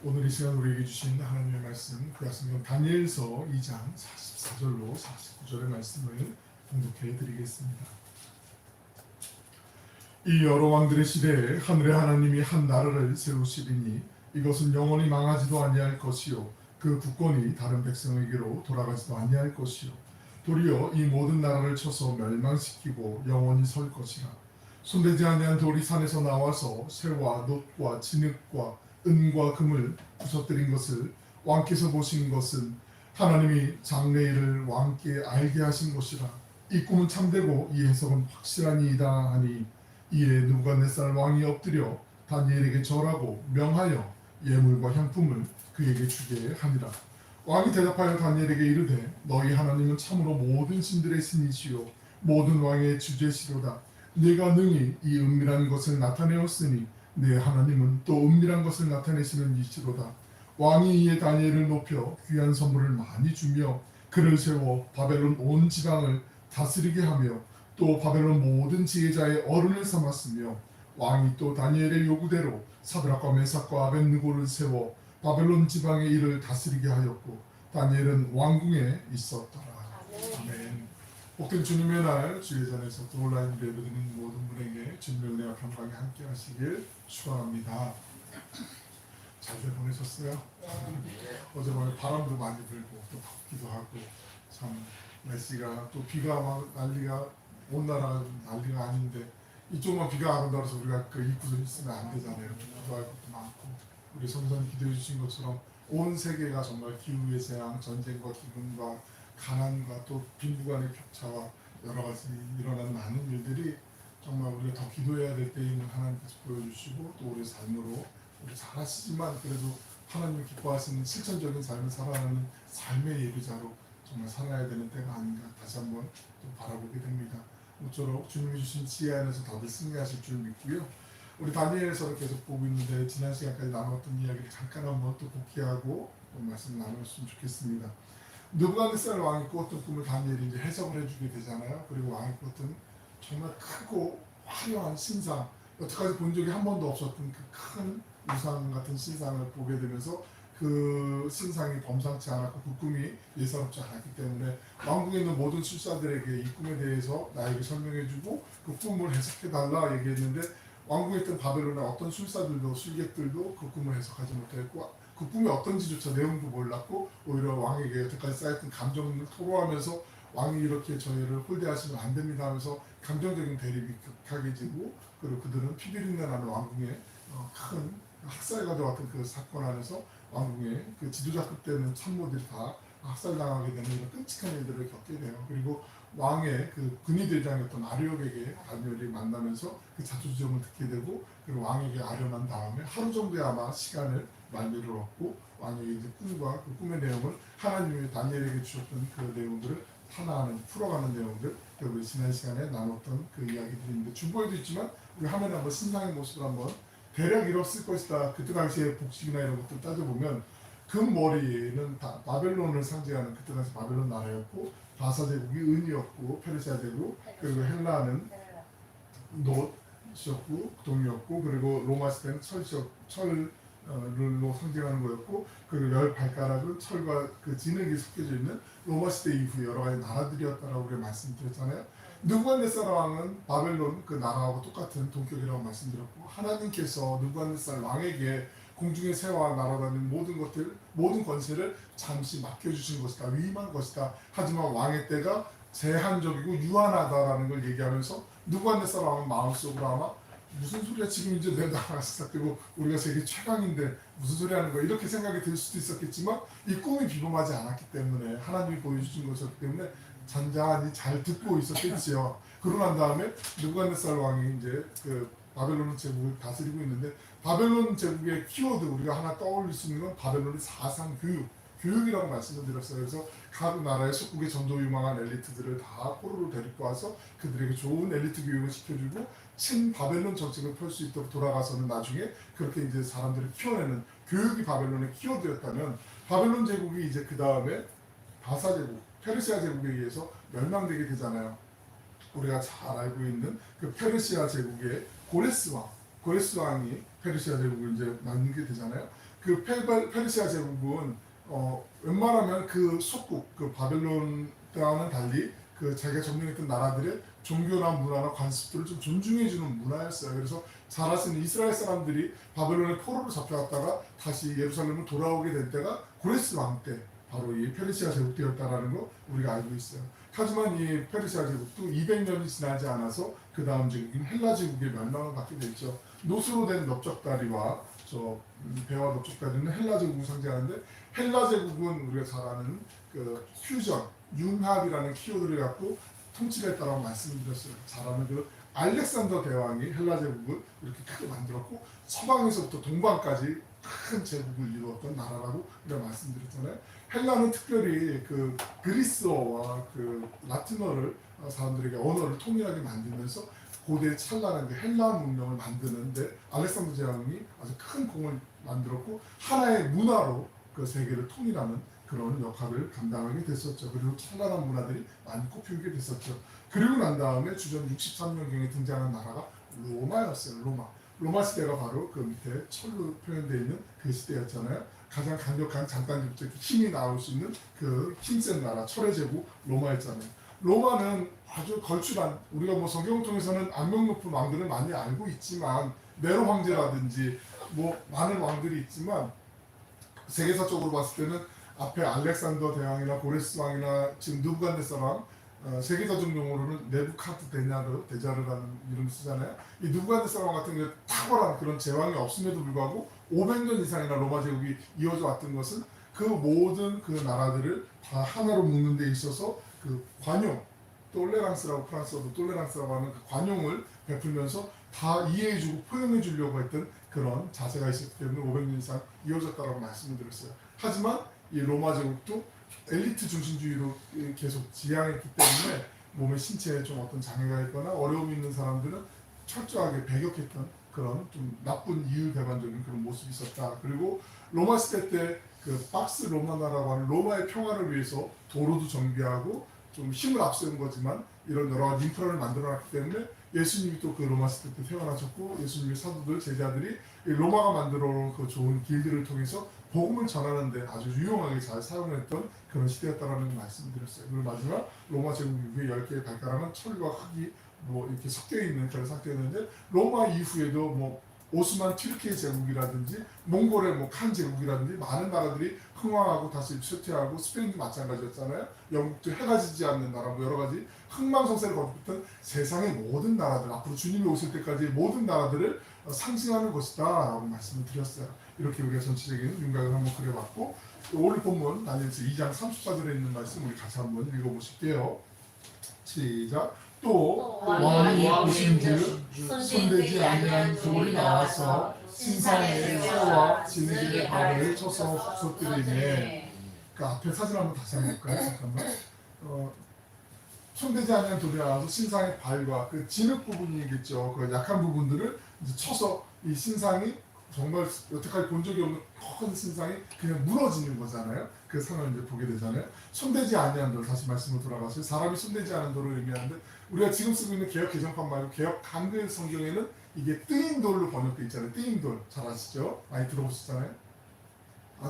오늘 이 시간 우리에게 주신 하나님의 말씀, 구약성경 다니엘서 2장 44절로 49절의 말씀을 봉독해 드리겠습니다. 이 여러 왕들의 시대에 하늘의 하나님이 한 나라를 세우시리니 이것은 영원히 망하지도 아니할 것이요 그 국권이 다른 백성에게로 돌아가지도 아니할 것이요 도리어 이 모든 나라를 쳐서 멸망시키고 영원히 설 것이라. 손대지 아니한 돌이 산에서 나와서 새와 놋과 진흙과 은과 금을 부서뜨린 것을 왕께서 보신 것은 하나님이 장래일을 왕께 알게 하신 것이라. 이 꿈은 참되고 이 해석은 확실하니이다 하니 이에 느부갓네살 왕이 엎드려 다니엘에게 절하고 명하여 예물과 향품을 그에게 주게 하니라. 왕이 대답하여 다니엘에게 이르되 너희 하나님은 참으로 모든 신들의 신이시요 모든 왕의 주제시로다. 네가 능히 이 은밀한 것을 나타내었으니 내 하나님은 또 은밀한 것을 나타내시는 이시로다. 왕이 이에 다니엘을 높여 귀한 선물을 많이 주며 그를 세워 바벨론 온 지방을 다스리게 하며 또 바벨론 모든 지혜자의 어른을 삼았으며 왕이 또 다니엘의 요구대로 사드락과 메삭과 아벳느고를 세워 바벨론 지방의 일을 다스리게 하였고 다니엘은 왕궁에 있었더라. 아멘. 복된 주님의 날 주의 전에서 또 온라인 예배드리는 모든 분에게 주님의 은혜와 평강이 함께 하시길 축원합니다. 잘들 보내셨어요? 어젯밤에 바람도 많이 불고 또 덥기도 하고 참 날씨가 또 비가 막 난리가 온 나라 난리가 아닌데 이쪽만 비가 안 온다고 해서 우리가 그 입구에 있으면 안 되잖아요. 기도할 것도 많고 우리 성도님 기도해 주신 것처럼 온 세계가 정말 기후의 재앙, 전쟁과 기근과 가난과 또 빈부간의 격차와 여러 가지 일어나는 많은 일들이 정말 우리가 더 기도해야 될 때에는 하나님께서 보여주시고 또 우리의 삶으로 우리 잘하시지만 그래도 하나님이 기뻐하시는 실천적인 삶을 살아가는 삶의 예비자로 정말 살아야 되는 때가 아닌가 다시 한번 또 바라보게 됩니다. 모쪼록 주님이 주신 지혜 안에서 다들 승리하실 줄 믿고요. 우리 다니엘서를 계속 보고 있는데 지난 시간까지 나눴던 이야기를 잠깐 한번 또 복귀하고 말씀을 나눴으면 좋겠습니다. 느부갓네살 왕이 꾸었던 꿈을 다니엘이 이제 해석을 해주게 되잖아요. 그리고 왕이 꾸었던 정말 크고 화려한 신상, 여태까지 본 적이 한 번도 없었던 그 큰 우상 같은 신상을 보게 되면서 그 신상이 범상치 않았고 그 꿈이 예사롭지 않았기 때문에 왕궁에 있는 모든 술사들에게 이 꿈에 대해서 나에게 설명해주고 그 꿈을 해석해달라 얘기했는데 왕궁에 있던 바벨론의 어떤 술사들도 술객들도 그 꿈을 해석하지 못했고 그 꿈이 어떤지조차 내용도 몰랐고 오히려 왕에게 여태까지 쌓였던 감정을 토로하면서 왕이 이렇게 저희를 홀대하시면 안 됩니다 하면서 감정적인 대립이 격하게지고 그리고 그들은 피비린내 나는 왕궁에 큰 학살과 같은 그 사건 안에서 왕궁의 그 지도자급 되는 참모들이 다 학살당하게 되는 이런 끔찍한 일들을 겪게 돼요. 그리고 왕의 그 군의대장이었던 아리옥에게 다니엘이 만나면서 그 자초지종을 듣게 되고 그리고 왕에게 아련한 다음에 하루 정도의 아마 시간을 만류를 얻고 왕에게 이제 꿈과 그 꿈의 내용을 하나님이 다니엘에게 주셨던 그 내용들을 하나하나 풀어가는 내용들 우리 지난 시간에 나눴던 그 이야기들인데 중보에도 있지만 우리 화면에 한번 신상의 모습을 한번 대략 이뤘을 것이다. 그때 당시에 복식이나 이런 것들 따져보면 금머리는 다 바벨론을 상징하는 그때 당시 바벨론 나라였고 바사 제국이 은이었고 페르시아 제국 그리고 헬라는 놋이었고 동이었고 그리고 로마 시대는 철로 상징하는 거였고 그리고 열 발가락은 철과 그 진흙이 섞여져 있는 로마 시대 이후 여러 가지 나라들이었다라고 우리가 말씀드렸잖아요. 느부갓네살 왕은 바벨론 그 나라하고 똑같은 동격이라고 말씀드렸고 하나님께서 느부갓네살 왕에게 공중의 새와 날아다니는 모든 것들, 모든 권세를 잠시 맡겨주신 것이다. 위임한 것이다. 하지만 왕의 때가 제한적이고 유한하다라는 걸 얘기하면서 느부갓네살 왕은 마음속으로 아마 무슨 소리야 지금 이제 내 나라가 시작되고 우리가 세계 최강인데 무슨 소리 하는 거야 이렇게 생각이 들 수도 있었겠지만 이 꿈이 비범하지 않았기 때문에 하나님이 보여주신 것이었기 때문에 잔잔히 잘 듣고 있었겠지요. 그러고 난 다음에 느부갓네살 왕이 이제 그 바벨론 제국을 다스리고 있는데 바벨론 제국의 키워드 우리가 하나 떠올릴 수 있는 건 바벨론의 사상 교육이라고 말씀을 드렸어요. 그래서 각 나라의 속국의 전도 유망한 엘리트들을 다 포로로 데리고 와서 그들에게 좋은 엘리트 교육을 시켜주고 친 바벨론 정책을 펼 수 있도록 돌아가서는 나중에 그렇게 이제 사람들을 키워내는 교육이 바벨론의 키워드였다면 바벨론 제국이 이제 그 다음에 바사 제국, 페르시아 제국에 의해서 멸망되게 되잖아요. 우리가 잘 알고 있는 그 페르시아 제국의 고레스 왕이 페르시아 제국을 이제 만들게 되잖아요. 그 페르시아 제국은 웬만하면 그 속국 그 바벨론 때와는 달리 그 자기가 점령했던 나라들의 종교나 문화나 관습들을 좀 존중해주는 문화였어요. 그래서 잘 아시는 이스라엘 사람들이 바벨론의 포로로 잡혀갔다가 다시 예루살렘으로 돌아오게 된 때가 고레스 왕 때 바로 이 페르시아 제국 때였다라는 거 우리가 알고 있어요. 하지만 이 페르시아 제국도 200년이 지나지 않아서 그 다음 제국인 헬라 제국의 멸망을 받게 됐죠. 노수로 된 넓적다리와 저 배와 넓적다리는 헬라 제국을 상징하는데, 헬라 제국은 우리가 잘 아는 그 퓨전, 융합이라는 키워드를 갖고 통치를 했다고 말씀드렸어요. 잘 아는 그 알렉산더 대왕이 헬라 제국을 이렇게 크게 만들었고 서방에서부터 동방까지 큰 제국을 이루었던 나라라고 우리가 말씀드렸잖아요. 헬라는 특별히 그 그리스어와 그 라틴어를 사람들에게 언어를 통일하게 만들면서 고대 찬란한 그 헬라 문명을 만드는데 알렉산더 제왕이 아주 큰 공을 만들었고 하나의 문화로 그 세계를 통일하는 그런 역할을 감당하게 됐었죠. 그리고 찬란한 문화들이 많이 꽃피우게 됐었죠. 그리고 난 다음에 주전 63년경에 등장한 나라가 로마였어요. 로마 시대가 바로 그 밑에 철로 표현되어 있는 그 시대였잖아요. 가장 강력한 장단기부터 힘이 나올 수 있는 그 힘센 나라, 철의 제국 로마였잖아요. 로마는 아주 걸출한, 우리가 뭐 성경을 통해서는 악명 높은 왕들을 많이 알고 있지만 네로 황제라든지 뭐 많은 왕들이 있지만 세계사적으로 봤을 때는 앞에 알렉산더 대왕이나 고레스 왕이나 지금 느부갓네살 왕, 세계사적 용어로는 네부카드네자르라는 이름을 쓰잖아요. 이 느부갓네살 왕 같은 경우에 탁월한 그런 제왕이 없음에도 불구하고 500년 이상이나 로마 제국이 이어져 왔던 것은 그 모든 그 나라들을 다 하나로 묶는 데 있어서 그 관용, 톨레랑스라고 프랑스어도 톨레랑스라고 하는 그 관용을 베풀면서 다 이해해주고 포용해주려고 했던 그런 자세가 있었기 때문에 500년 이상 이어졌다고 말씀을 드렸어요. 하지만 이 로마 제국도 엘리트 중심주의로 계속 지향했기 때문에 몸의 신체에 좀 어떤 장애가 있거나 어려움이 있는 사람들은 철저하게 배격했던 그런 좀 나쁜 이율배반적인 그런 모습이 있었다. 그리고 로마 시대 때 그 박스 로마나라고 하는 로마의 평화를 위해서 도로도 정비하고 좀 힘을 앞세운 거지만 이런 여러 가지 인프라를 만들어놨기 때문에 예수님이 또 그 로마 시대 때 태어나셨고 예수님의 사도들 제자들이 로마가 만들어놓은 그 좋은 길들을 통해서 복음을 전하는데 아주 유용하게 잘 사용했던 그런 시대였다라는 말씀을 드렸어요. 그리고 마지막 로마 제국 이후에 10개의 발가락은 철과 흙이 뭐 이렇게 섞여 있는 그런 상태였는데, 로마 이후에도 뭐 오스만 튀르키예 제국이라든지 몽골의 뭐 칸 제국이라든지 많은 나라들이 흥왕하고 다시 쇠퇴하고, 스페인도 마찬가지였잖아요. 영국도 해가 지지 않는 나라, 뭐 여러 가지 흥망성쇠를 거듭했던 세상의 모든 나라들, 앞으로 주님이 오실 때까지 모든 나라들을 상징하는 것이다 라고 말씀을 드렸어요. 이렇게 우리가 전체적인 윤곽을 한번 그려봤고, 오늘 본문 다니엘서 2장 34절에 있는 말씀 우리 같이 한번 읽어보실게요. 시작. 또 왕이 오신즉 손대지 아니한 돌이 나와서 신상의 쇠와 진흙의 발을 쳐서 부서뜨리네. 그 앞에 사진 한번 다시 한번 볼까요? 잠깐만. 손대지 않는 돌이 나와서 신상의 발과 그 진흙 부분이겠죠. 그 약한 부분들을 이제 쳐서 이 신상이 정말 여태까지 본 적이 없는 큰 신상이 그냥 무너지는 거잖아요. 그 상황을 이제 보게 되잖아요. 손대지 아니한 돌, 다시 말씀으로 돌아가서 사람이 손대지 않은 돌을 의미하는데, 우리가 지금 쓰고 있는 개역 개정판 말고 개역 한글 성경에는 이게 뜨인 돌로 번역돼 있잖아요. 뜨인 돌 잘 아시죠? 많이 들어보셨잖아요.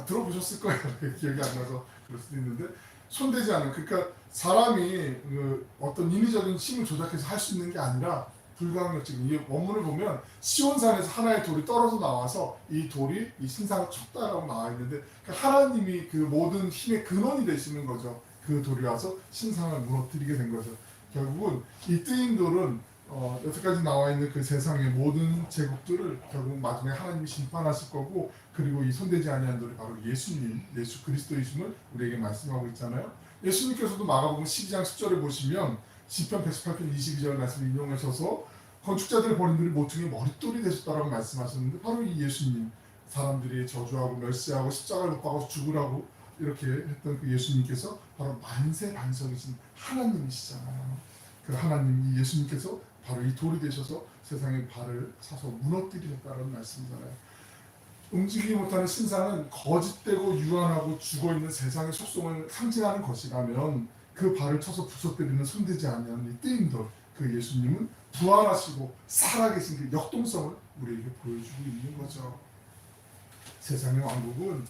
들어보셨을 거예요. 기억이 안 나서 그럴 수도 있는데, 손대지 않은, 그러니까 사람이 그 어떤 인위적인 힘을 조작해서 할 수 있는 게 아니라 불가항력적인, 이 원문을 보면 시온산에서 하나의 돌이 떨어져 나와서 이 돌이 이 신상을 쳤다라고 나와 있는데, 그러니까 하나님이 그 모든 힘의 근원이 되시는 거죠. 그 돌이 와서 신상을 무너뜨리게 된 거죠. 결국은 이 뜨인 돌은 여태까지 나와 있는 그 세상의 모든 제국들을 결국 마지막에 하나님이 심판하실 거고, 그리고 이 손대지 아니한 돌이 바로 예수님, 예수 그리스도이심을 우리에게 말씀하고 있잖아요. 예수님께서도 마가복음 12장 10절에 보시면 시편 118편 22절 말씀 인용하셔서 건축자들의 버림들이 모퉁이 머릿돌이 되셨다라고 말씀하셨는데, 바로 이 예수님, 사람들이 저주하고 멸시하고 십자가를 못 박아서 죽으라고 이렇게 했던 그 예수님께서 바로 만세 반석이신 하나님이시잖아요. 그 하나님, 이 예수님께서 바로 이 돌이 되셔서 세상의 발을 차서 무너뜨리셨다는 말씀이잖아요. 움직이지 못하는 신상은 거짓되고 유한하고 죽어있는 세상의 속성을 상징하는 것이라면, 그 발을 쳐서 부서뜨리는 손대지 아니하는 이 뜨인 돌, 그 예수님은 부활하시고 살아계신 그 역동성을 우리에게 보여주고 있는 거죠. 세상의 왕국은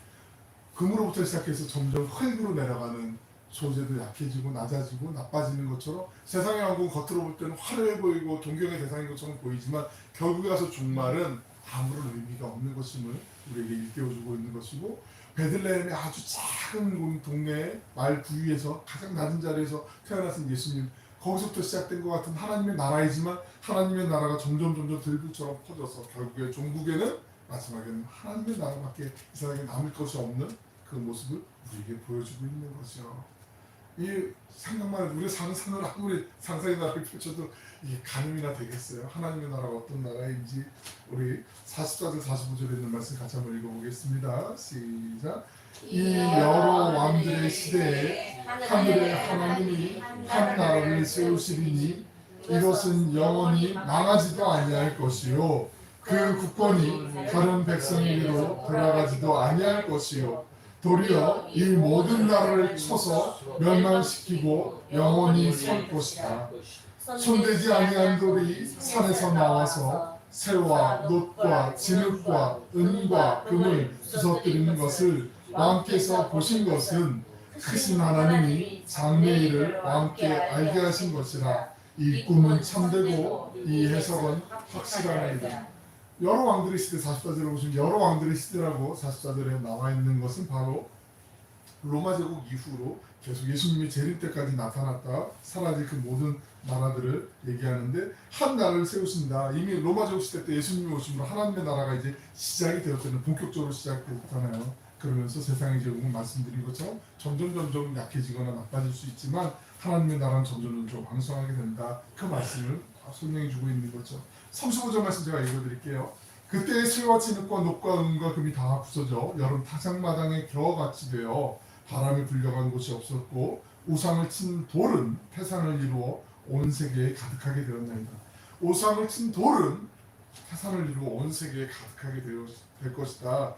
금으로부터 시작해서 점점 흙으로 내려가는, 소재도 약해지고 낮아지고 나빠지는 것처럼 세상의 왕국은 겉으로 볼 때는 화려해 보이고 동경의 대상인 것처럼 보이지만 결국에 가서 종말은 아무런 의미가 없는 것임을 우리에게 일깨워주고 있는 것이고, 베들레헴의 아주 작은 동네의 말 부위에서 가장 낮은 자리에서 태어나신 예수님, 거기서부터 시작된 것 같은 하나님의 나라이지만 하나님의 나라가 점점 들불처럼 퍼져서 결국에 종국에는, 마지막에는 하나님의 나라밖에 이 세상에 남을 것이 없는 그 모습을 우리에게 보여주고 있는 거죠. 이 생각만 해도 우리 상상을 아무리 상상의 나라를 펼쳐도 이게 가늠이나 되겠어요. 하나님의 나라가 어떤 나라인지. 우리 44절 45절에 있는 말씀 같이 한번 읽어보겠습니다. 시작. 이 여러 왕들의 시대에 하늘의 하나님이 한 나라를 세우시리니 이것은 영원히 망하지도 아니할 것이요 그 국권이 다른 백성에게로 돌아가지도 아니할 것이요 도리어 이 모든 나라를 쳐서 멸망시키고 영원히 설 것이다. 손대지 아니한 돌이 산에서 나와서 새와 놋과 진흙과 은과 금을 부서뜨리는 것을 왕께서 보신 것은 크신 하나님이 장래일을 왕께 알게 하신 것이라. 이 꿈은 참되고 이 해석은 확실하나이다. 여러 왕들의 시대, 44절에 보시면 여러 왕들의 시대라고 44절에 나와 있는 것은 바로 로마 제국 이후로 계속 예수님이 재림 때까지 나타났다 사라질 그 모든 나라들을 얘기하는데, 한 나라를 세우신다. 이미 로마 제국 시대 때 예수님이 오심으로 하나님의 나라가 이제 시작이 되었잖아요. 본격적으로 시작됐잖아요. 그러면서 세상의 제국은 말씀드린 것처럼 점점 약해지거나 나빠질 수 있지만 하나님의 나라는 점점 왕성하게 된다. 그 말씀을 설명해 주고 있는 거죠. 35절 말씀 제가 읽어드릴게요. 그때 새와 진흙과 놋과 은과 금이 다 부서져 여름 타작마당에 겨와같이 되어 바람이 불려간 곳이 없었고 우상을 친 돌은 태산을 이루어 온 세계에 가득하게 되었나이다. 우상을 친 돌은 태산을 이루어 온 세계에 가득하게 될 것이다.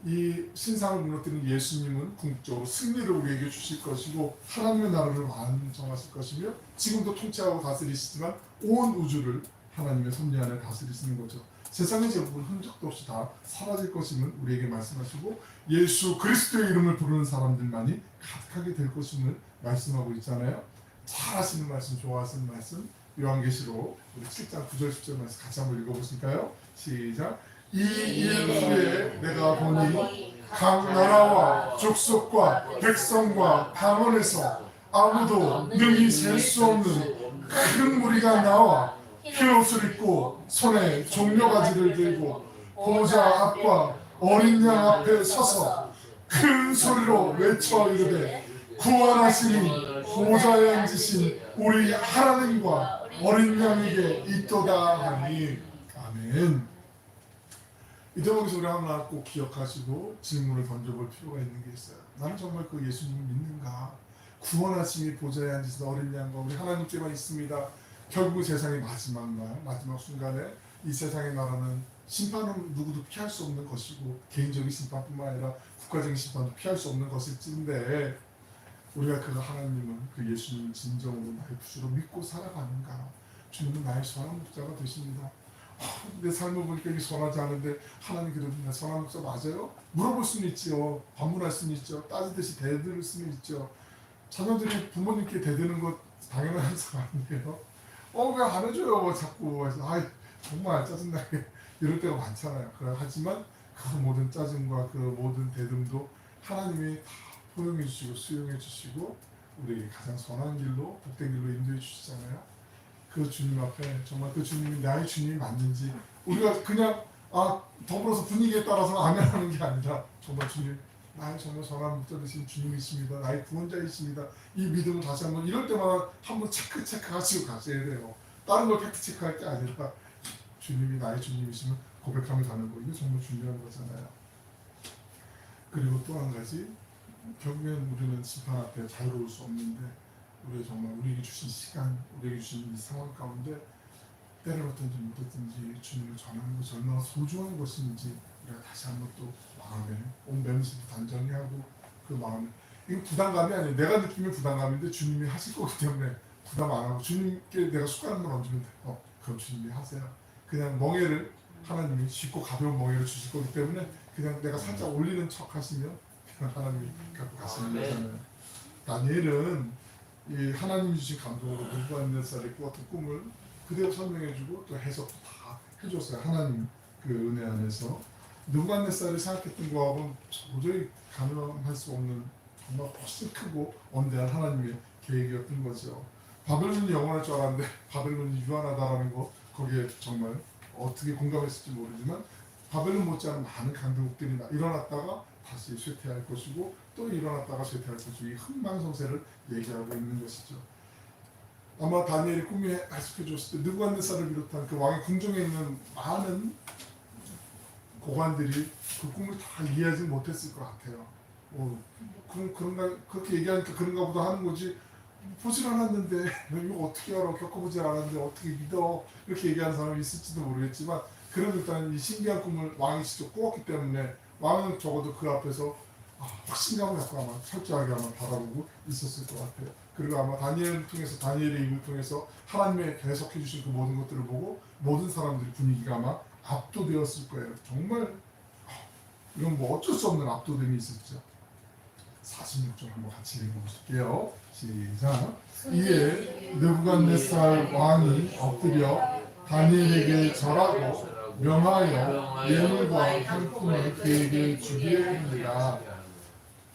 이 신상을 무너뜨린 예수님은 궁극적으로 승리를 우리에게 주실 것이고 하나님의 나라를 완성하실 것이며 지금도 통치하고 다스리시지만 온 우주를 하나님의 섭리 안에 다스리시는 거죠. 세상의 제국은 흔적도 없이 다 사라질 것임을 우리에게 말씀하시고 예수 그리스도의 이름을 부르는 사람들만이 가득하게 될 것임을 말씀하고 있잖아요. 잘 아시는 말씀, 좋아하시는 말씀, 요한계시록 우리 7장 9절 10절 말씀 같이 한번 읽어보실까요? 시작. 이 일 후에 내가 보니 각 나라와 족속과 백성과 방언에서 아무도 능히 셀 수 없는 큰 무리가 나와 흰옷을 입고 손에 종려가지를 들고 보좌 앞과 어린 양 앞에 서서 큰 소리로 외쳐 이르되 구원하시니 보좌에 앉으신 우리 하나님과 어린 양에게 있도다 하니. 아멘. 이 대목에서 우리 하나 꼭 기억하시고 질문을 던져볼 필요가 있는 게 있어요. 나는 정말 그 예수님을 믿는가? 구원하심이 보좌에 앉으신 어린 양과 우리 하나님께만 있습니다. 결국 세상의 마지막 순간에 이 세상의 나라는 심판은 누구도 피할 수 없는 것이고 개인적인 심판뿐만 아니라 국가적인 심판도 피할 수 없는 것일진데 우리가 그 하나님은 그 예수님을 진정으로 나의 구주로 믿고 살아가는가? 주님은 나의 선한 목자가 되십니다. 내 삶을 보니까 이게 선하지 않은데 하나님 그래도 나 선한 목자 맞아요? 물어볼 수는 있죠. 반문할 수는 있죠. 따지듯이 대들 수는 있죠. 자녀들이 부모님께 대드는 것 당연한 상 아니에요? 왜 안 해줘요? 자꾸 해서 정말 짜증나게 이럴 때가 많잖아요. 하지만 그 모든 짜증과 그 모든 대듬도 하나님이 다 포용해 주시고 수용해 주시고 우리에게 가장 선한 길로 복된 길로 인도해 주시잖아요. 그 주님 앞에 정말 그 주님이 나의 주님이 맞는지 우리가 그냥 더불어서 분위기에 따라서 아멘하는 게 아니라 정말 주님 나의 정말 선한 목자 되신 주님이십니다. 나의 구원자이십니다. 이 믿음을 다시 한번 이럴 때마다 한번 체크하시고 가셔야 돼요. 다른 걸 팩트 체크할 게 아니라 주님이 나의 주님이시면 고백하며 가는 거, 이게 정말 중요한 거잖아요. 그리고 또 한 가지, 결국엔 우리는 심판 앞에 자유로울 수 없는데 우리 정말 우리에게 주신 시간, 우리에게 주신 이 상황 가운데 때를 어떤지 못했든지 주님을 전하는 것이 얼마나 소중한 것인지 우리가 다시 한번 또 마음에 온 맴새도 단정히 하고 그 마음에, 이건 부담감이 아니에요. 내가 느끼는 부담감인데 주님이 하실 거기 때문에 부담 안 하고 주님께 내가 숟가락만 얹으면 돼요. 그럼 주님이 하세요. 그냥 멍에를 하나님이 쉽고 가벼운 멍에를 주실 거기 때문에 그냥 내가 살짝 올리는 척 하시면 그냥 하나님이 갖고 가시는 아멘. 거잖아요. 다니엘은 이 하나님이 주신 감동으로 느부갓네살의 같은 꿈을 그대로 설명해주고 또 해석도 다 해줬어요. 하나님 그 은혜 안에서 느부갓네살이 생각했던 거하고는 도저히 가늠할 수 없는 정말 훨씬 크고 원대한 하나님의 계획이었던 거죠. 바벨론이 영원할 줄 알았는데 바벨론이 유한하다라는 거 거기에 정말 어떻게 공감했을지 모르지만 바벨론 못지않은 많은 강대국들이 일어났다가 다시 쇠퇴할 것이고 또 일어났다가 쇠퇴할 것이고 이 흥망성쇠를 얘기하고 있는 것이죠. 아마 다니엘이 꿈에 해석해 줬을 때 느부갓네살을 비롯한 그 왕의 궁정에 있는 많은 고관들이 그 꿈을 다 이해하지 못했을 것 같아요. 그런가 그렇게 얘기하니까 그런가 보다 하는 거지 보질 않았는데 이거 어떻게 알아 겪어보질 않았는데 어떻게 믿어 이렇게 얘기하는 사람이 있을지도 모르겠지만 그런 일단 이 신기한 꿈을 왕이 직접 꾸었기 때문에 왕은 적어도 그 앞에서 확신감을 갖고 아마 철저하게 아마 바라보고 있었을 것 같아요. 그리고 아마 다니엘을 통해서 다니엘의 입을 통해서 하나님의 해석해 주신 그 모든 것들을 보고 모든 사람들이 분위기가 아마 압도되었을 거예요. 정말 이건 뭐 어쩔 수 없는 압도됨이 있었죠. 46절 한번 같이 읽어보실게요. 시작. 이에 느부갓네살 왕이 엎드려 다니엘에게 절하고 명하여 예물과 향품을 그에게 주게 합니다.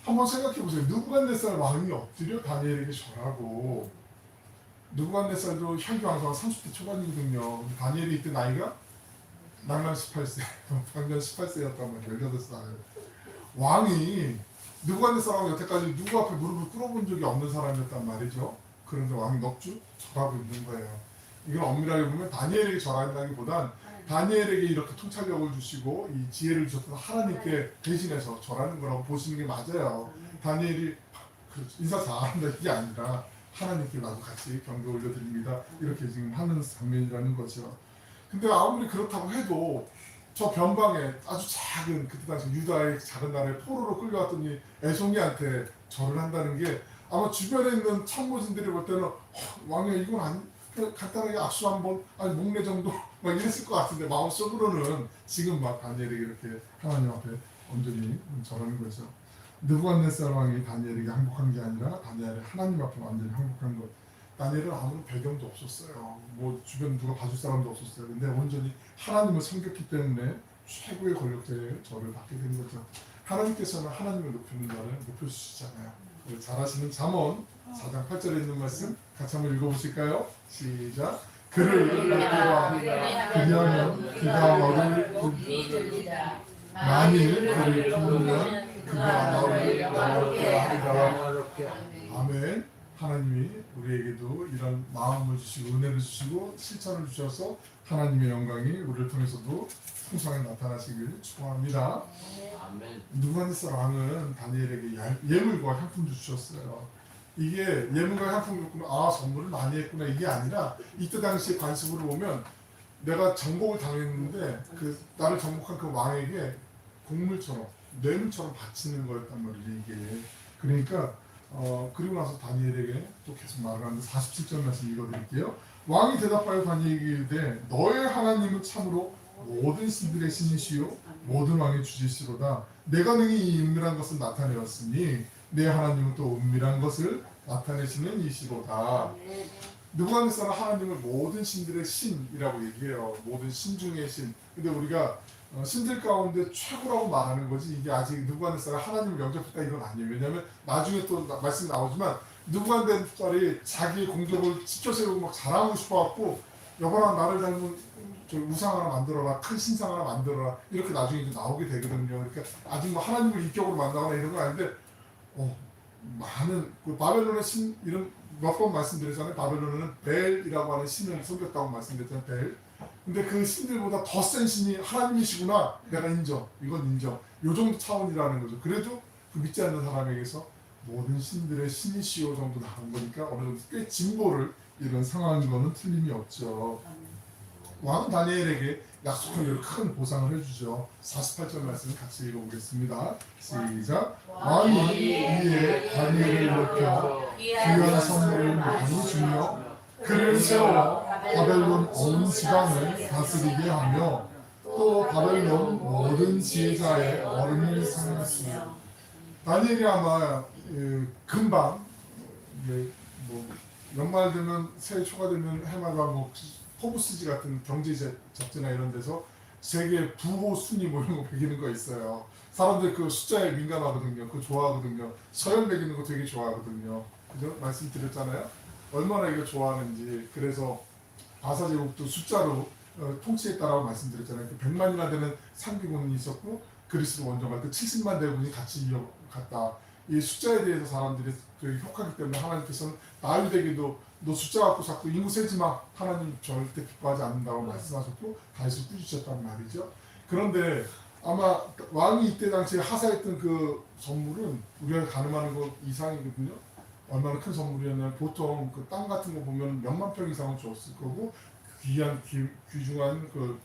한번 생각해 보세요. 느부갓네살 왕이 엎드려 다니엘에게 절하고 느부갓네살도 현재 왕사가 30대 초반이거든요. 다니엘이 이때 나이가 낭랑 18세, 방년 18세였단 말이에요. 18살. 왕이 느부갓네살하고 여태까지 누구 앞에 무릎을 꿇어본 적이 없는 사람이었단 말이죠. 그런데 왕이 넋주 절하고 있는 거예요. 이건 엄밀하게 보면 다니엘에게 절한다기보단 다니엘에게 이렇게 통찰력을 주시고 이 지혜를 주셨던 하나님께 대신해서 절하는 거라고 보시는 게 맞아요. 다니엘이 인사 잘한다 이게 아니라 하나님께 나도 같이 경배 올려드립니다. 이렇게 지금 하는 장면이라는 거죠. 근데 아무리 그렇다고 해도 저 변방에 아주 작은 그때 당시 유다의 작은 나라에 포로로 끌려왔더니 애송이한테 절을 한다는 게 아마 주변에 있는 참모진들이 볼 때는 왕이야 이건 아니 간단하게 악수 한번 아니 목례 정도 막 이랬을 것 같은데 마음속으로는 지금 막 다니엘에게 이렇게 하나님 앞에 온전히 절하는 거죠. 느부갓네살 왕이 다니엘에게 항복한 게 아니라 다니엘이 하나님 앞에 완전히 항복한 것. 다니엘은 아무런 배경도 없었어요. 뭐 주변 누가 봐줄 사람도 없었어요. 근데 온전히 하나님을 섬겼기 때문에 최고의 권력자의 절을 받게 된 거죠. 하나님께서는 하나님을 높이는 자를 높여주시잖아요. 잘하시는 잠언 4장 8절에 있는 말씀 같이 한번 읽어보실까요? 시작. 그를 높여라. 그리하면 그가 너를 높이리라. 만일 그를 품으면 그가 너를 어렵게 하리라. 아멘. 하나님이 우리에게도 이런 마음을 주시고 은혜를 주시고 실천을 주셔서 하나님의 영광이 우리를 통해서도 풍성하게 나타나시길 축원합니다. 느부갓네살 왕은 다니엘에게 예물과 향품도 주셨어요. 이게 예물과 향품을 줬구나, 선물을 많이 했구나 이게 아니라 이때 당시의 관습으로 보면 내가 정복을 당했는데 그 나를 정복한 그 왕에게 곡물처럼 뇌물처럼 바치는 거였단 말이에요. 이게 그러니까 그리고 나서 다니엘에게 또 계속 말을 하는데 47절 말씀 읽어드릴게요. 왕이 대답하여 다니엘에게 이르되 너의 하나님은 참으로 모든 신들의 신이시요 모든 왕의 주지시로다. 내가 능히 이 은밀한 것을 나타내었으니 내 하나님은 또 은밀한 것을 나타내시는 이시로다. 느부갓네살은 하나님을 모든 신들의 신이라고 얘기해요. 모든 신 중의 신. 근데 우리가 신들 가운데 최고라고 말하는 거지 이게 아직 느부갓네살이 하나님을 영접했다 이건 아니에요. 왜냐하면 나중에 또 말씀이 나오지만 느부갓네살이 자기의 공격을 지켜 세우고 막 자랑하고 싶어갖고 여보라 나를 닮은 우상 하나 만들어라, 큰 신상 하나 만들어라 이렇게 나중에 이제 나오게 되거든요. 그러니까 아직 뭐 하나님을 인격으로 만나거나 이런 건 아닌데 많은 그 바벨론의 신 이런 몇 번 말씀드렸잖아요. 바벨론은 벨이라고 하는 신을 섬겼다고 말씀드렸잖아요. 벨. 근데 그 신들보다 더 센 신이 하나님이시구나. 내가 인정. 이건 인정. 요 정도 차원이라는 거죠. 그래도 그 믿지 않는 사람에게서 모든 신들의 신이시오 정도 나온 거니까 어느 정도 꽤 진보를 이런 상황인 거는 틀림이 없죠. 왕은 다니엘에게 약속한 큰 보상을 해주죠. 48절 말씀 같이 읽어보겠습니다. 시작. 왕이 이에 다니엘을 높여 귀한 선물을 많이 주며 그를 세워 바벨론 온 지방을 다스리게 하며 또 바벨론 모든 지혜자의 어른을 삼았으며. 다니엘이 아마 금방 이게 뭐 연말 되면 새해 초가 되면 해마다 뭐 포브스지 같은 경제 잡지나 이런 데서 세계 부호 순위 뭐 이런 거 매기는 거 있어요. 사람들 그 숫자에 민감하거든요. 그거 좋아하거든요. 서열 매기는 거 되게 좋아하거든요. 그죠? 말씀드렸잖아요. 얼마나 이거 좋아하는지. 그래서 바사제국도 숫자로 통치에 따라 말씀드렸잖아요. 그 100만이나 되는 상비군이 있었고 그리스도 원정할 때 70만 대군이 같이 이어갔다. 이 숫자에 대해서 사람들이 그 혹하기 때문에 하나님께서는 나유대에게도 너 숫자 갖고 자꾸 인구 세지 마. 하나님 절대 기뻐하지 않는다고 말씀하셨고 다윗을 꾸짖으셨단 말이죠. 그런데 아마 왕이 이때 당시에 하사했던 그 선물은 우리가 가늠하는 것 이상이거든요. 얼마나 큰 선물이었냐면 보통 그 땅 같은 거 보면 몇만 평 이상은 줬을 거고 귀한 귀중한 그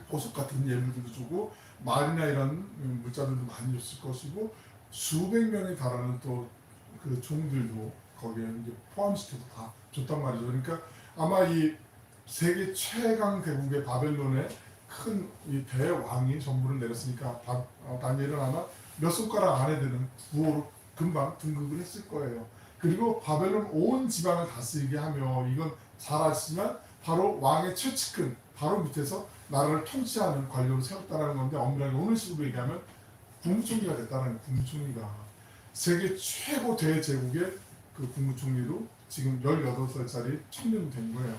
보석 같은 예물들도 주고 말이나 이런 물자들도 많이 줬을 것이고 수백 명에 달하는 또 그 종들도 거기에 이제 포함시켜서 다 줬단 말이죠. 그러니까 아마 이 세계 최강 대국의 바벨론의 큰 이 대왕이 선물을 내렸으니까 다니엘은 아마 몇 손가락 안에 드는 부호로 금방 등극을 했을 거예요. 그리고 바벨론 온 지방을 다스리게 하며 이건 잘 아시지만 바로 왕의 최측근 바로 밑에서 나라를 통치하는 관료를 세웠다는 건데 엄밀하게 오늘 식으로 얘기하면 국무총리가 됐다는 국무총리가 세계 최고 대제국의 그 국무총리로 지금 18살짜리 청년이 된 거예요.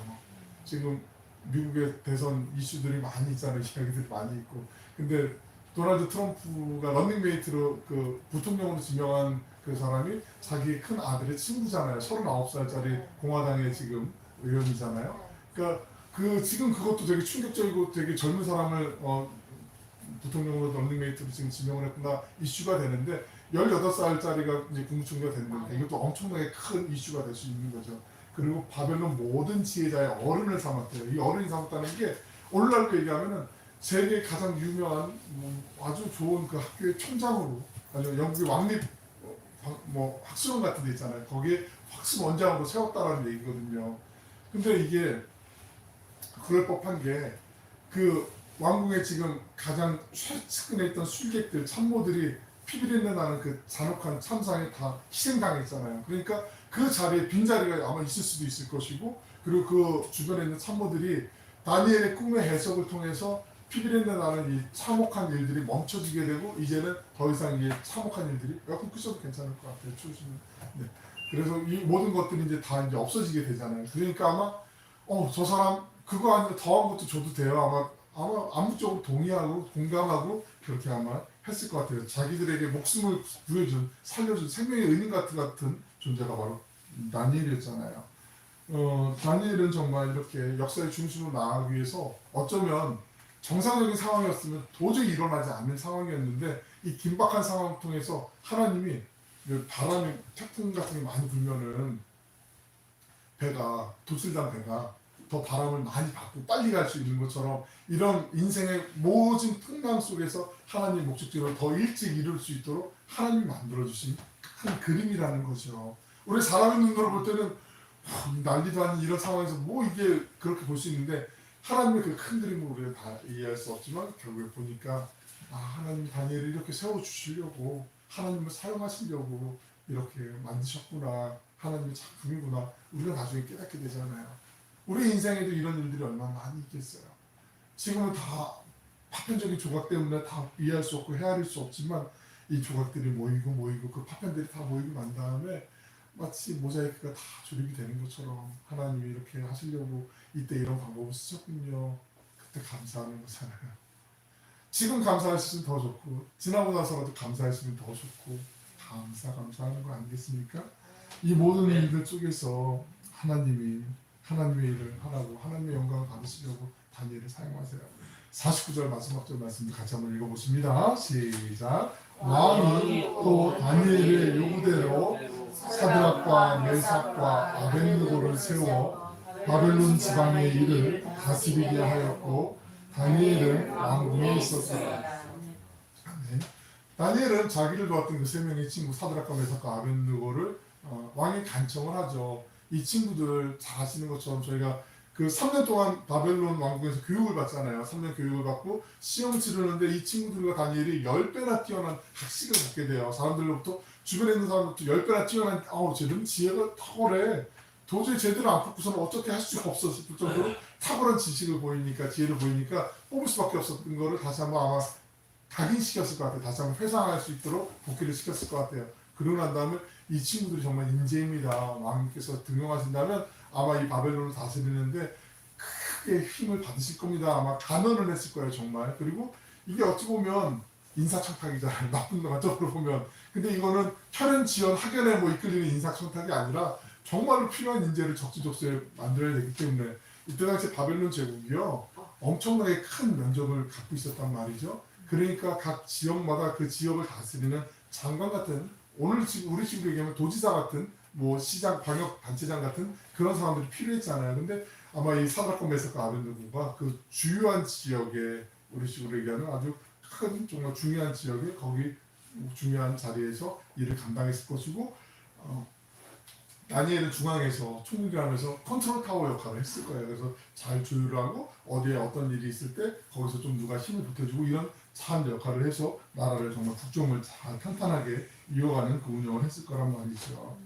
지금 미국의 대선 이슈들이 많이 있잖아요. 이야기들이 많이 있고. 근데 도널드 트럼프가 런닝메이트로 그 부통령으로 지명한 그 사람이 자기 큰 아들의 친구잖아요. 39살짜리 공화당의 지금 의원이잖아요. 그러니까 그 지금 그것도 되게 충격적이고 되게 젊은 사람을 부통령으로 런닝메이트로 지금 지명을 했구나 이슈가 되는데 18살짜리가 이제 국무총리가 됐는데 이것도 엄청나게 큰 이슈가 될 수 있는 거죠. 그리고 바벨론 모든 지혜자의 어른을 삼았대요. 이 어른이 삼았다는 게 오늘날 그 얘기하면은 세계 가장 유명한 아주 좋은 그 학교의 총장으로 아주 영국의 왕립 뭐 학술원 같은 데 있잖아요. 거기에 학술 원장으로 세웠다라는 얘기거든요. 근데 이게 그럴 법한 게 그 왕궁에 지금 가장 최측근에 있던 술객들 참모들이 피비린내 나는 그 잔혹한 참상에 다 희생당했잖아요. 그러니까 그 자리에 빈자리가 아마 있을 수도 있을 것이고 그리고 그 주변에 있는 참모들이 다니엘의 꿈의 해석을 통해서 피비린내 나는 이 참혹한 일들이 멈춰지게 되고 이제는 더 이상 이 참혹한 일들이 에어컨 끄셔도 괜찮을 것 같아요. 추우시면. 네. 그래서 이 모든 것들이 이제 다 이제 없어지게 되잖아요. 그러니까 아마 저 사람 그거 아니라 더한 것도 줘도 돼요. 아마 암묵적으로 동의하고 공감하고 그렇게 아마 했을 것 같아요. 자기들에게 목숨을 구해준 살려준 생명의 은인 같은 존재가 바로 다니엘이었잖아요. 다니엘은 정말 이렇게 역사의 중심으로 나아가기 위해서 어쩌면 정상적인 상황이었으면 도저히 일어나지 않는 상황이었는데 이 긴박한 상황을 통해서 하나님이 바람이 태풍 같은 게 많이 불면은 배가 도슬단 배가 더 바람을 많이 받고 빨리 갈 수 있는 것처럼 이런 인생의 모든 풍랑 속에서 하나님의 목적지를 더 일찍 이룰 수 있도록 하나님이 만들어주신 큰 그림이라는 거죠. 우리 사람의 눈으로 볼 때는 난리도 아닌 이런 상황에서 뭐 이게 그렇게 볼 수 있는데 하나님의 그 큰 그림을 우리가 다 이해할 수 없지만 결국에 보니까 하나님 다니엘을 이렇게 세워주시려고 하나님을 사용하시려고 이렇게 만드셨구나. 하나님의 작품이구나. 우리가 나중에 깨닫게 되잖아요. 우리 인생에도 이런 일들이 얼마나 많이 있겠어요. 지금은 다 파편적인 조각 때문에 다 이해할 수 없고 헤아릴 수 없지만 이 조각들이 모이고 그 파편들이 다 모이고 난 다음에 마치 모자이크가 다 조립이 되는 것처럼 하나님이 이렇게 하시려고 이때 이런 방법을 쓰셨군요. 그때 감사하는 거잖아요. 지금 감사하시면 더 좋고 지나고 나서라도 감사하시면 더 좋고 감사하는 거 아니겠습니까? 이 모든 일들 속에서 하나님의 일을 하라고 하나님의 영광을 받으시려고 다니엘을 사용하세요. 49절 마지막 절 말씀도 같이 한번 읽어보십니다. 시작. 왕이 또 다니엘의 요구대로 사드락과 메삭과 아벤느고를 세워 바벨론 지방의 일을 다스리게 하였고 다니엘은 왕궁에 있었다. 다니엘은 자기를 도왔던 그 세 명의 친구 사드락과 메삭과 아벤느고를 왕이 간청을 하죠. 이 친구들 잘 아시는 것처럼 저희가 그 3년 동안 바벨론 왕국에서 교육을 받잖아요. 3년 교육을 받고 시험 치르는데 이 친구들과 다니엘이 10배나 뛰어난 학식을 갖게 돼요. 사람들로부터 주변에 있는 사람들부터 10배나 뛰어난 쟤는 지혜가 탁월해. 도저히 제대로 안 뽑고서는 어떻게 할 수가 없어 싶을 정도로 탁월한 지식을 보이니까 지혜를 보이니까 뽑을 수밖에 없었던 거를 다시 한번 아마 각인시켰을 것 같아요. 다시 한번 회상할 수 있도록 복귀를 시켰을 것 같아요. 그러고 난 다음에 이 친구들이 정말 인재입니다. 왕님께서 등용하신다면 아마 이 바벨론을 다스리는데 크게 힘을 받으실 겁니다. 아마 간언을 했을 거예요. 정말. 그리고 이게 어찌 보면 인사청탁이잖아요. 나쁜 관점으로 보면. 근데 이거는 혈연 지연 학연에 뭐 이끌리는 인사청탁이 아니라 정말로 필요한 인재를 적지적소에 만들어야 되기 때문에 이때 당시 바벨론 제국이요 엄청나게 큰 면적을 갖고 있었단 말이죠. 그러니까 각 지역마다 그 지역을 다스리는 장관 같은 오늘 지금 우리 식으로 얘기하면 도지사 같은 뭐 시장 광역 단체장 같은 그런 사람들이 필요했잖아요. 근데 아마 이 사드락과 메삭과 아벤느고가 그 주요한 지역에 우리 식으로 얘기하는 아주 큰 정말 중요한 지역에 거기 중요한 자리에서 일을 감당했을 것이고 다니엘은 중앙에서 총리하면서 컨트롤 타워 역할을 했을 거예요. 그래서 잘 조율하고 어디에 어떤 일이 있을 때 거기서 좀 누가 힘을 보태주고 이런 참 역할을 해서 나라를 정말 국정을 잘 탄탄하게 이어가는 그 운영을 했을 거란 말이죠.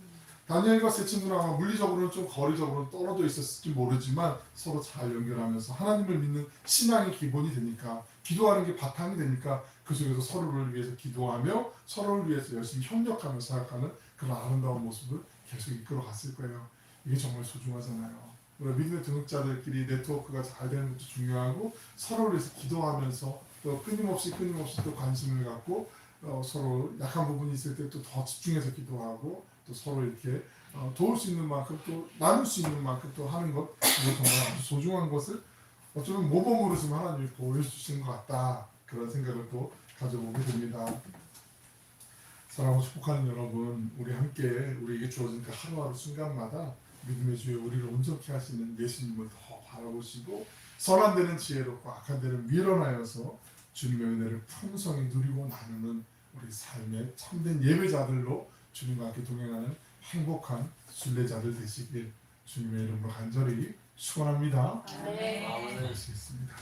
다니엘과 세 친구는 아마 물리적으로는 좀 거리적으로는 떨어져 있었을지 모르지만 서로 잘 연결하면서 하나님을 믿는 신앙의 기본이 되니까 기도하는 게 바탕이 되니까 그 속에서 서로를 위해서 기도하며 서로를 위해서 열심히 협력하며 생각하는 그런 아름다운 모습을 계속 이끌어 갔을 거예요. 이게 정말 소중하잖아요. 우리 믿음의 등록자들끼리 네트워크가 잘 되는 것도 중요하고 서로를 위해서 기도하면서 또 끊임없이 또 관심을 갖고 서로 약한 부분이 있을 때 또 더 집중해서 기도하고 또 서로 이렇게 도울 수 있는 만큼 또 나눌 수 있는 만큼 또 하는 것 이게 정말 아주 소중한 것을 어쩌면 모범으로 좀 하나님이 보여주시는 것 같다 그런 생각을 또 가져보게 됩니다. 사랑하고 축복하는 여러분, 우리 함께 우리에게 주어진 그 하루하루 순간마다 믿음의 주에 우리를 온전케 하시는 예수님을 더 바라보시고 선한 데는 지혜롭고 악한 데는 미련하여서 주님의 은혜를 풍성히 누리고 나누는 우리 삶의 참된 예배자들로 주님과 함께 동행하는 행복한 순례자들 되시길 주님의 이름으로 간절히 축원합니다. 네. 하시겠습니다.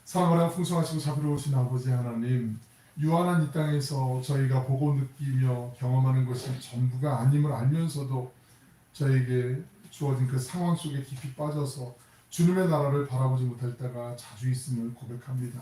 사랑하는 풍성하시고 자비로우신 아버지 하나님, 유한한 이 땅에서 저희가 보고 느끼며 경험하는 것이 전부가 아님을 알면서도 저에게 주어진 그 상황 속에 깊이 빠져서 주님의 나라를 바라보지 못할 때가 자주 있음을 고백합니다.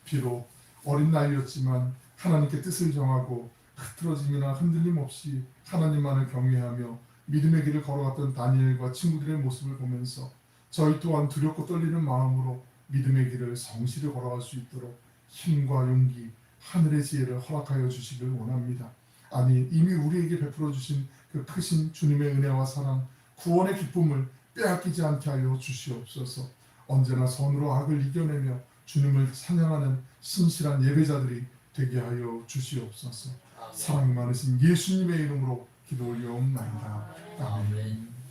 비록 어린 나이였지만 하나님께 뜻을 정하고 흐트러짐이나 흔들림 없이 하나님만을 경외하며 믿음의 길을 걸어갔던 다니엘과 친구들의 모습을 보면서 저희 또한 두렵고 떨리는 마음으로 믿음의 길을 성실히 걸어갈 수 있도록 힘과 용기, 하늘의 지혜를 허락하여 주시길 원합니다. 아니 이미 우리에게 베풀어 주신 그 크신 주님의 은혜와 사랑, 구원의 기쁨을 빼앗기지 않게 하여 주시옵소서. 언제나 선으로 악을 이겨내며 주님을 찬양하는 신실한 예배자들이 되게 하여 주시옵소서. 사랑 많으신 예수님의 이름으로 기도 올려옵나이다. 아멘.